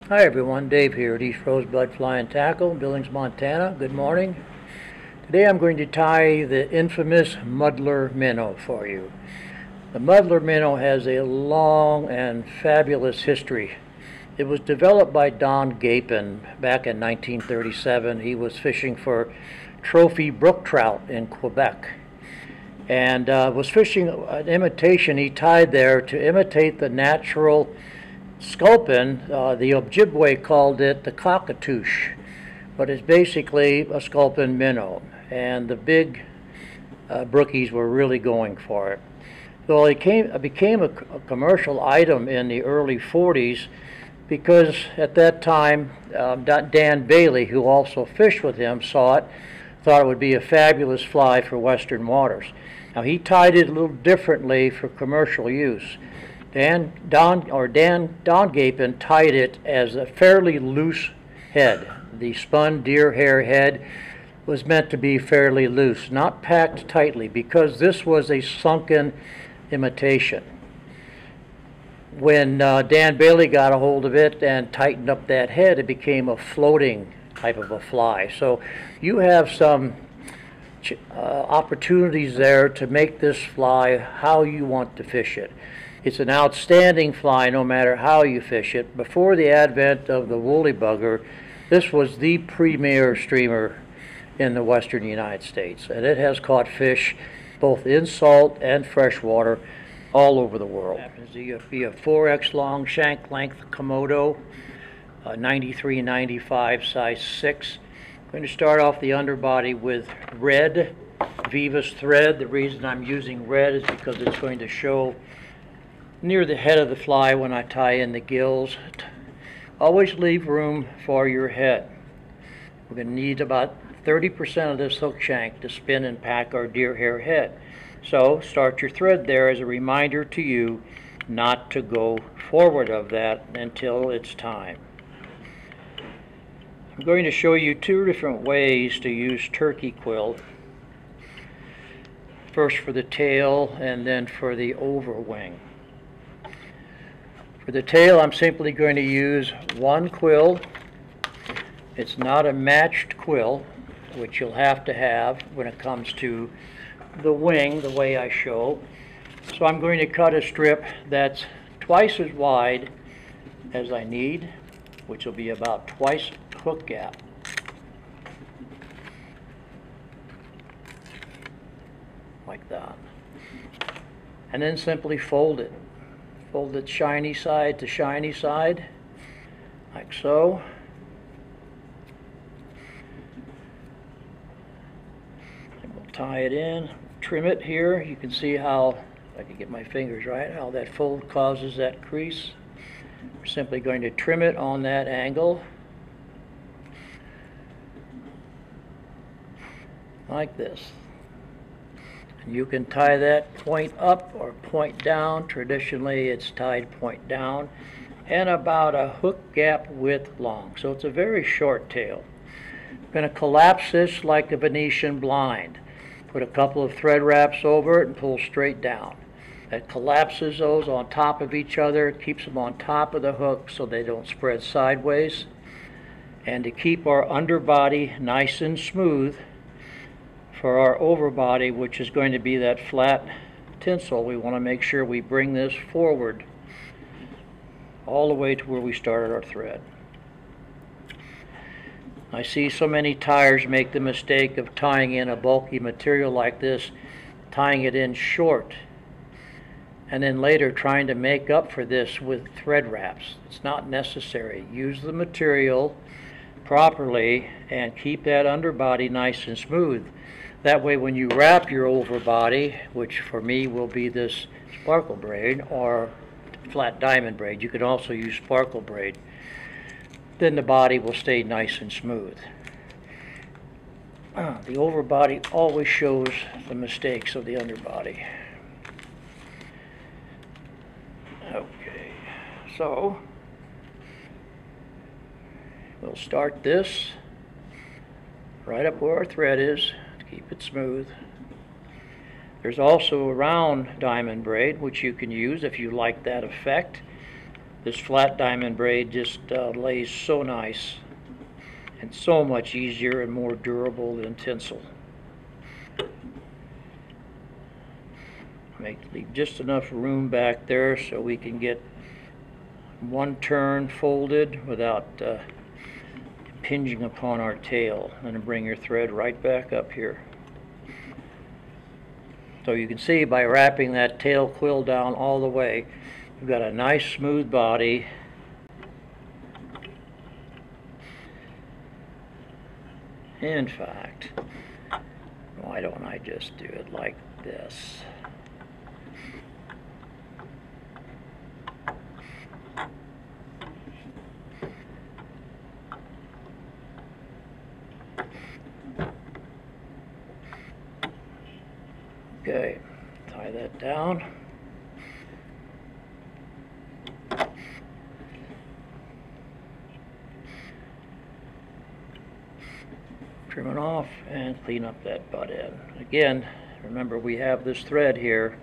Hi everyone, Dave here at East Rosebud Fly and Tackle, Billings, Montana. Good morning. Today I'm going to tie the infamous Muddler Minnow for you. The Muddler Minnow has a long and fabulous history. It was developed by Don Gapin back in 1937. He was fishing for trophy brook trout in Quebec and was fishing an imitation he tied there to imitate the natural sculpin. The Ojibwe called it the cockatouche, but it's basically a sculpin minnow, and the big brookies were really going for it. So it became a commercial item in the early 40s because at that time Dan Bailey, who also fished with him, saw it, thought it would be a fabulous fly for western waters. Now he tied it a little differently for commercial use. Don Gapin tied it as a fairly loose head. The spun deer hair head was meant to be fairly loose, not packed tightly, because this was a sunken imitation. When Dan Bailey got a hold of it and tightened up that head, it became a floating type of a fly. So you have some opportunities there to make this fly how you want to fish it. It's an outstanding fly no matter how you fish it. Before the advent of the woolly bugger, this was the premier streamer in the western United States, and it has caught fish both in salt and freshwater all over the world. It happens to be a 4X long shank length Kumoto, 93-95 size 6. I'm going to start off the underbody with red Vivas thread. The reason I'm using red is because it's going to show near the head of the fly when I tie in the gills. Always leave room for your head. We're going to need about 30% of this hook shank to spin and pack our deer hair head. So start your thread there as a reminder to you not to go forward of that until it's time. I'm going to show you two different ways to use turkey quill. First for the tail and then for the overwing. For the tail, I'm simply going to use one quill. It's not a matched quill, which you'll have to have when it comes to the wing, the way I show. So I'm going to cut a strip that's twice as wide as I need, which will be about twice hook gap. Like that. And then simply fold it. Fold it shiny side to shiny side, like so. And we'll tie it in, trim it here. You can see how, if I can get my fingers right, how that fold causes that crease. We're simply going to trim it on that angle, like this. You can tie that point up or point down. Traditionally it's tied point down and about a hook gap width long. So it's a very short tail. I'm going to collapse this like a Venetian blind. Put a couple of thread wraps over it and pull straight down. That collapses those on top of each other, keeps them on top of the hook so they don't spread sideways. And to keep our underbody nice and smooth, for our overbody, which is going to be that flat tinsel, we want to make sure we bring this forward all the way to where we started our thread. I see so many tyers make the mistake of tying in a bulky material like this, tying it in short, and then later trying to make up for this with thread wraps. It's not necessary. Use the material properly and keep that underbody nice and smooth. That way when you wrap your overbody, which for me will be this sparkle braid or flat diamond braid, you can also use sparkle braid, then the body will stay nice and smooth. The overbody always shows the mistakes of the underbody. Okay, so we'll start this right up where our thread is. Keep it smooth. There's also a round diamond braid which you can use if you like that effect. This flat diamond braid just lays so nice and so much easier and more durable than tinsel. Leave just enough room back there so we can get one turn folded without impinging upon our tail, and then bring your thread right back up here. So you can see by wrapping that tail quill down all the way, you've got a nice smooth body. In fact, why don't I just do it like this? Okay, tie that down. Trim it off and clean up that butt end. Again, remember we have this thread here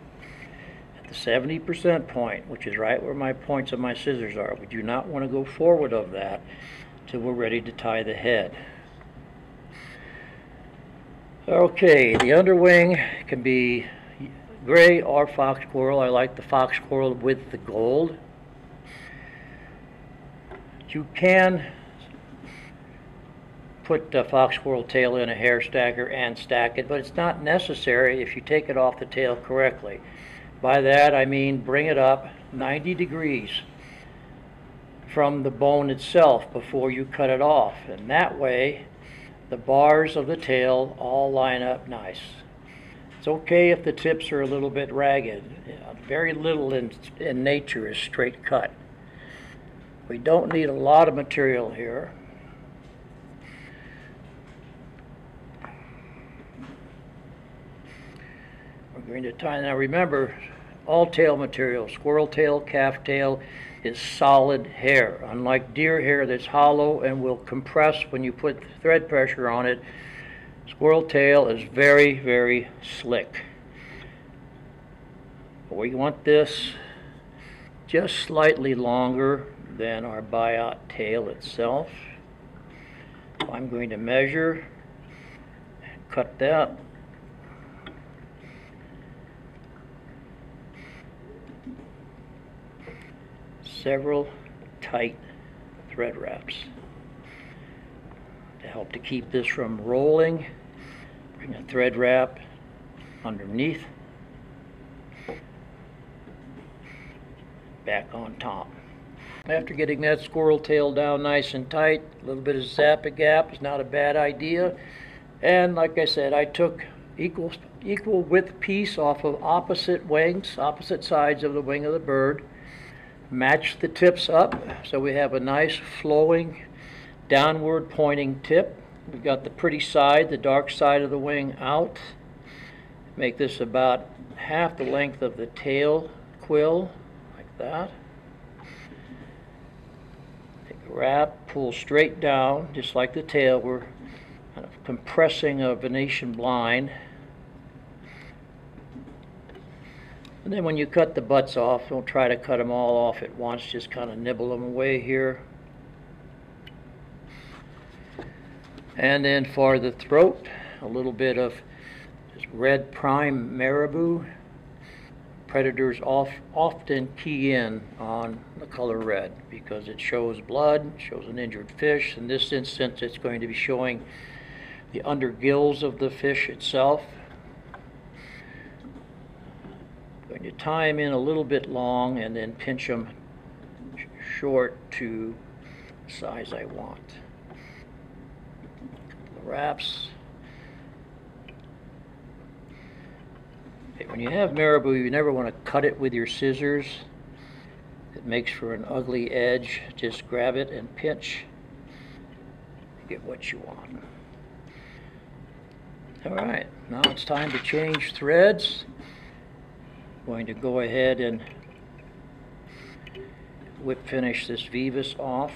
at the 70% point, which is right where my points of my scissors are. We do not want to go forward of that till we're ready to tie the head. Okay, the underwing can be gray or fox squirrel. I like the fox squirrel with the gold. You can put the fox squirrel tail in a hair stacker and stack it, but it's not necessary if you take it off the tail correctly. By that I mean bring it up 90 degrees from the bone itself before you cut it off, and that way the bars of the tail all line up nice. It's okay if the tips are a little bit ragged. Very little in nature is straight cut. We don't need a lot of material here. We're going to tie. Now remember, all tail material, squirrel tail, calf tail, is solid hair. Unlike deer hair that's hollow and will compress when you put thread pressure on it, squirrel tail is very, very slick. We want this just slightly longer than our buyout tail itself. So I'm going to measure and cut that. Several tight thread wraps to help to keep this from rolling. Bring a thread wrap underneath, back on top. After getting that squirrel tail down nice and tight, a little bit of zap-a-gap is not a bad idea. And like I said, I took equal width piece off of opposite wings, opposite sides of the wing of the bird. Match the tips up so we have a nice flowing downward pointing tip. We've got the pretty side, the dark side of the wing out. Make this about half the length of the tail quill, like that. Take a wrap, pull straight down, just like the tail. We're kind of compressing a Venetian blind. And then when you cut the butts off, don't try to cut them all off at once, just kind of nibble them away here. And then for the throat, a little bit of this red prime Marabou. Predators often key in on the color red because it shows blood, shows an injured fish. In this instance, it's going to be showing the under gills of the fish itself. Going to tie them in a little bit long and then pinch them short to the size I want. The wraps. Okay, when you have Marabou, you never want to cut it with your scissors. It makes for an ugly edge. Just grab it and pinch to get what you want. Alright, now it's time to change threads. Going to go ahead and whip finish this Vivus off.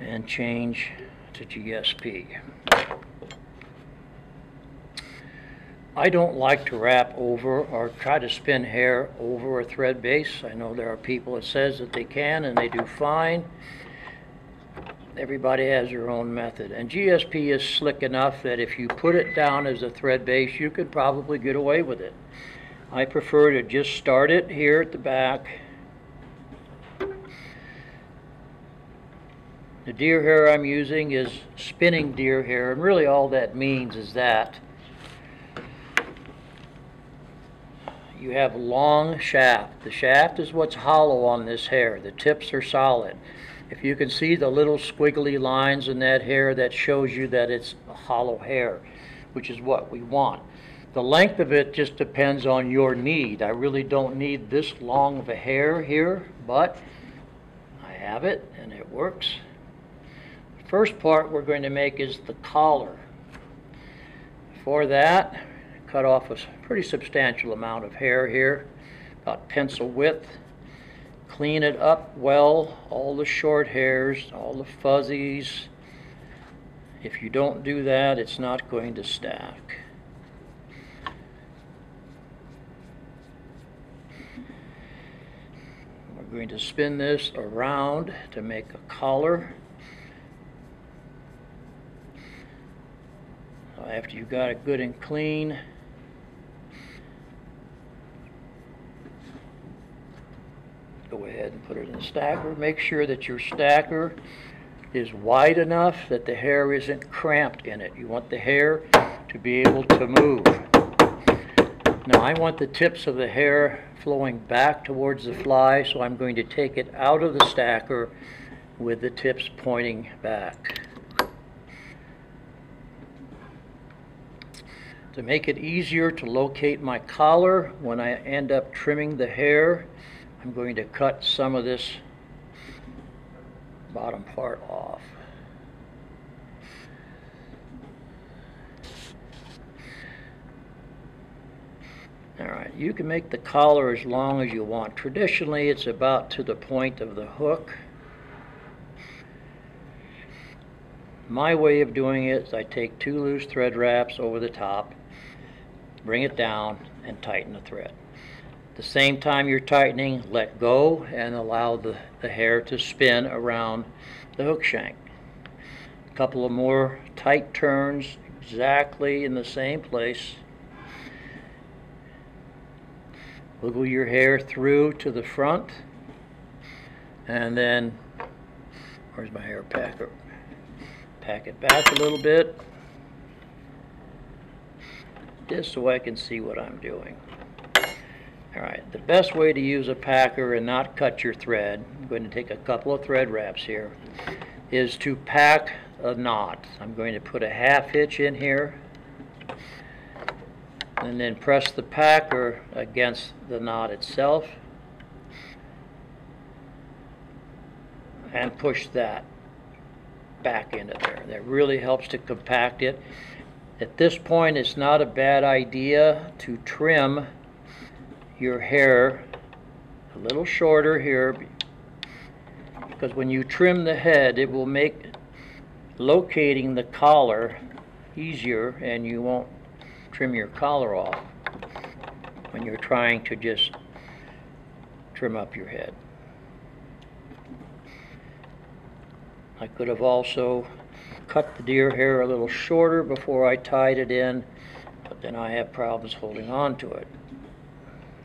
And change to GSP. I don't like to wrap over or try to spin hair over a thread base. I know there are people that says that they can and they do fine. Everybody has their own method. And GSP is slick enough that if you put it down as a thread base, you could probably get away with it. I prefer to just start it here at the back. The deer hair I'm using is spinning deer hair, and really all that means is that you have a long shaft. The shaft is what's hollow on this hair. The tips are solid. If you can see the little squiggly lines in that hair, that shows you that it's a hollow hair, which is what we want. The length of it just depends on your need. I really don't need this long of a hair here, but I have it and it works. The first part we're going to make is the collar. For that, cut off a pretty substantial amount of hair here, about pencil width. Clean it up well, all the short hairs, all the fuzzies. If you don't do that, it's not going to stack. We're going to spin this around to make a collar. So after you've got it good and clean, go ahead and put it in the stacker. Make sure that your stacker is wide enough that the hair isn't cramped in it. You want the hair to be able to move. Now I want the tips of the hair flowing back towards the fly, so I'm going to take it out of the stacker with the tips pointing back. To make it easier to locate my collar when I end up trimming the hair, I'm going to cut some of this bottom part off. Alright, you can make the collar as long as you want. Traditionally, it's about to the point of the hook. My way of doing it is I take 2 loose thread wraps over the top, bring it down, and tighten the thread. At the same time you're tightening, let go and allow the hair to spin around the hook shank. A couple of more tight turns exactly in the same place. Wiggle your hair through to the front, and then, where's my hair packer? Pack it back a little bit, just so I can see what I'm doing. Alright, the best way to use a packer and not cut your thread, I'm going to take a couple of thread wraps here, is to pack a knot. I'm going to put a 1/2 hitch in here, and then press the packer against the knot itself and push that back into there. That really helps to compact it. At this point, it's not a bad idea to trim your hair a little shorter here, because when you trim the head, it will make locating the collar easier, and you won't trim your collar off when you're trying to just trim up your head. I could have also cut the deer hair a little shorter before I tied it in, but then I have problems holding on to it.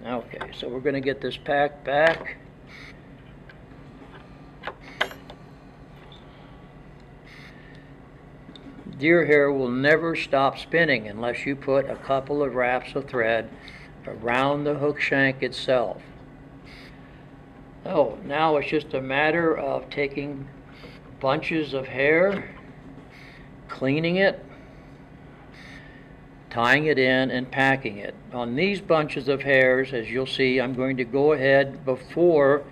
Okay, so we're going to get this packed back. Deer hair will never stop spinning unless you put a couple of wraps of thread around the hook shank itself. Oh, now it's just a matter of taking bunches of hair, cleaning it, tying it in, and packing it. On these bunches of hairs, as you'll see, I'm going to go ahead before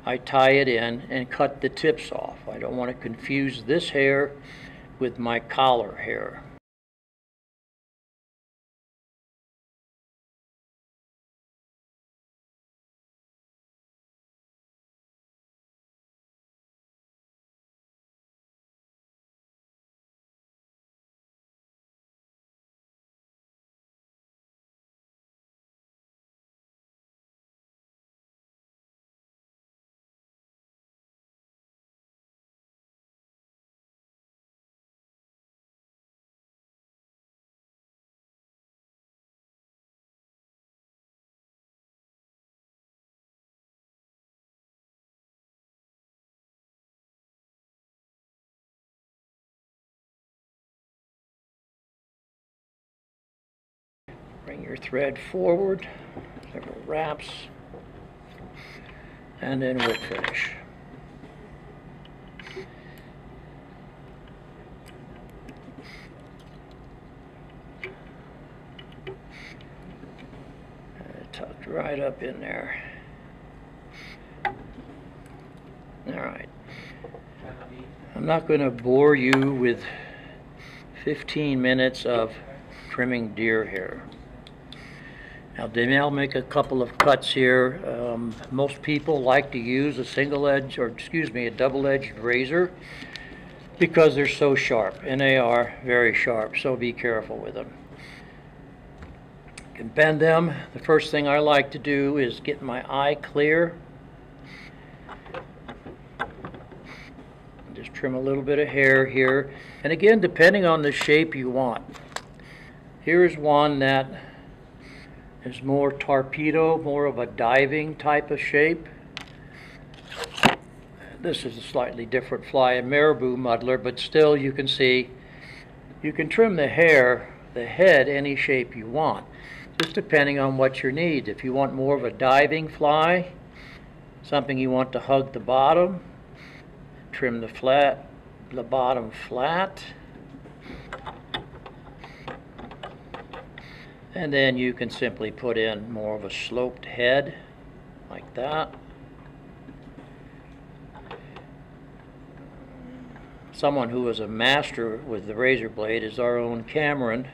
I tie it in and cut the tips off. I don't want to confuse this hair with my collar hair. Bring your thread forward, several wraps, and then whip finish. Tucked right up in there. Alright. I'm not going to bore you with 15 minutes of trimming deer hair. Now then I'll make a couple of cuts here. Most people like to use a a double-edged razor because they're so sharp, and they are very sharp, so be careful with them. You can bend them. The first thing I like to do is get my eye clear. Just trim a little bit of hair here. And again, depending on the shape you want. Here's one that is more torpedo, more of a diving type of shape. This is a slightly different fly, a Marabou muddler, but still you can see you can trim the hair, the head, any shape you want, just depending on what your needs. If you want more of a diving fly, something you want to hug the bottom, trim the bottom flat, and then you can simply put in more of a sloped head like that. Someone who is a master with the razor blade is our own Cameron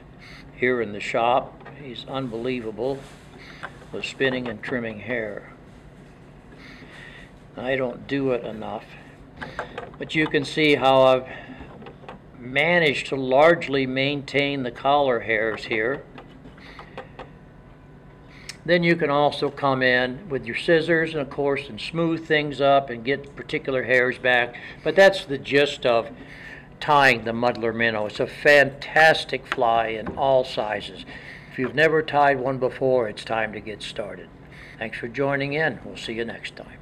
here in the shop. He's unbelievable with spinning and trimming hair. I don't do it enough, but you can see how I've managed to largely maintain the collar hairs here. Then you can also come in with your scissors and of course and smooth things up and get particular hairs back. But that's the gist of tying the Muddler Minnow. It's a fantastic fly in all sizes. If you've never tied one before, it's time to get started. Thanks for joining in. We'll see you next time.